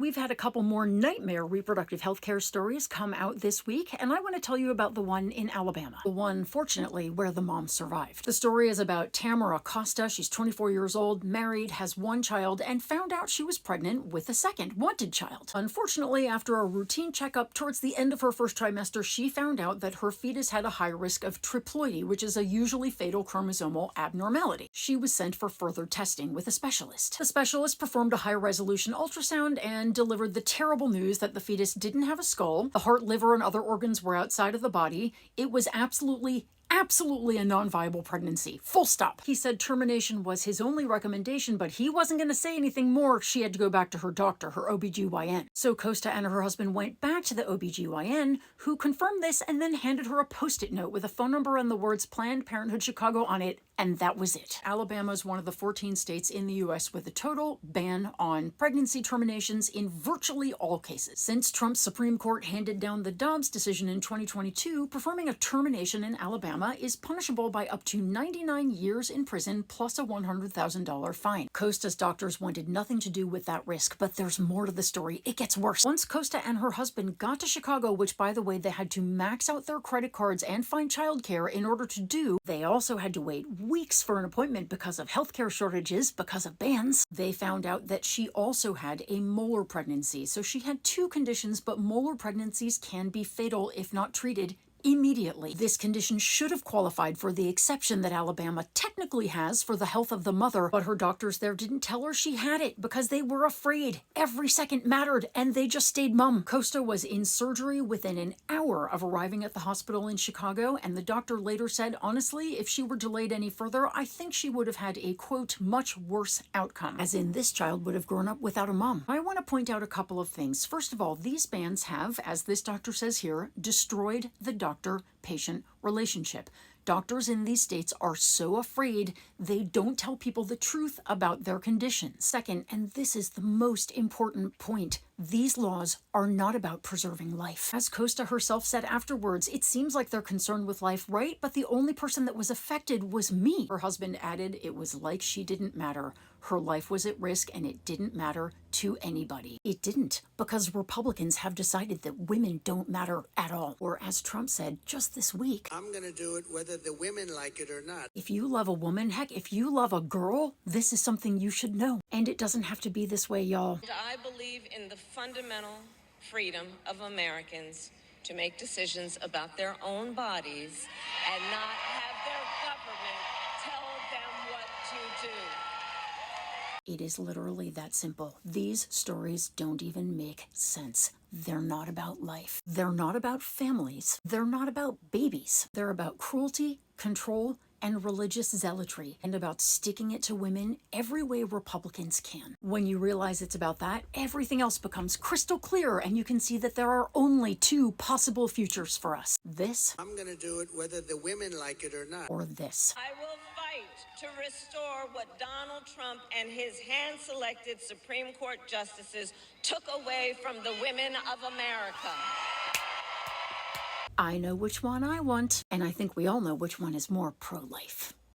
We've had a couple more nightmare reproductive health care stories come out this week, and I want to tell you about the one in Alabama. The one, fortunately, where the mom survived. The story is about Tamara Costa. She's 24 years old, married, has one child, and found out she was pregnant with a second wanted child. Unfortunately, after a routine checkup towards the end of her first trimester, she found out that her fetus had a high risk of triploidy, which is a usually fatal chromosomal abnormality. She was sent for further testing with a specialist. The specialist performed a high-resolution ultrasound and delivered the terrible news that the fetus didn't have a skull, the heart, liver, and other organs were outside of the body. It was absolutely a non-viable pregnancy. Full stop. He said termination was his only recommendation, but he wasn't going to say anything more. She had to go back to her doctor, her OBGYN. So Costa and her husband went back to the OBGYN, who confirmed this and then handed her a post-it note with a phone number and the words Planned Parenthood Chicago on it, and that was it. Alabama is one of the 14 states in the U.S. with a total ban on pregnancy terminations in virtually all cases. Since Trump's Supreme Court handed down the Dobbs decision in 2022, performing a termination in Alabama is punishable by up to 99 years in prison plus a $100,000 fine. Costa's doctors wanted nothing to do with that risk, but there's more to the story. It gets worse. Once Costa and her husband got to Chicago, which by the way they had to max out their credit cards and find childcare in order to do, they also had to wait weeks for an appointment because of healthcare shortages, because of bans. They found out that she also had a molar pregnancy. So she had two conditions, but molar pregnancies can be fatal if not treated immediately. This condition should have qualified for the exception that Alabama technically has for the health of the mother, but her doctors there didn't tell her she had it because they were afraid. Every second mattered, and they just stayed mum. Costa was in surgery within an hour of arriving at the hospital in Chicago, and the doctor later said, honestly, if she were delayed any further, I think she would have had a, quote, much worse outcome, as in this child would have grown up without a mom. I want to point out a couple of things. First of all, these bans have, as this doctor says here, destroyed the doctor-patient relationship. Doctors in these states are so afraid they don't tell people the truth about their conditions. Second, and this is the most important point, these laws are not about preserving life. As Costa herself said afterwards, it seems like they're concerned with life, right? But the only person that was affected was me. Her husband added it was like she didn't matter. Her life was at risk and it didn't matter to anybody. It didn't, because Republicans have decided that women don't matter at all. Or as Trump said just this week, I'm gonna do it whether the women like it or not. If you love a woman, heck, if you love a girl, this is something you should know. And it doesn't have to be this way, y'all. I believe in the fundamental freedom of Americans to make decisions about their own bodies and not have their government tell them what to do. It is literally that simple. These stories don't even make sense. They're not about life. They're not about families. They're not about babies. They're about cruelty, control, and religious zealotry, and about sticking it to women every way Republicans can. When you realize it's about that, everything else becomes crystal clear, and you can see that there are only two possible futures for us. This, I'm gonna do it whether the women like it or not. or this. I will fight to restore what Donald Trump and his hand-selected Supreme Court justices took away from the women of America. I know which one I want, and I think we all know which one is more pro-life.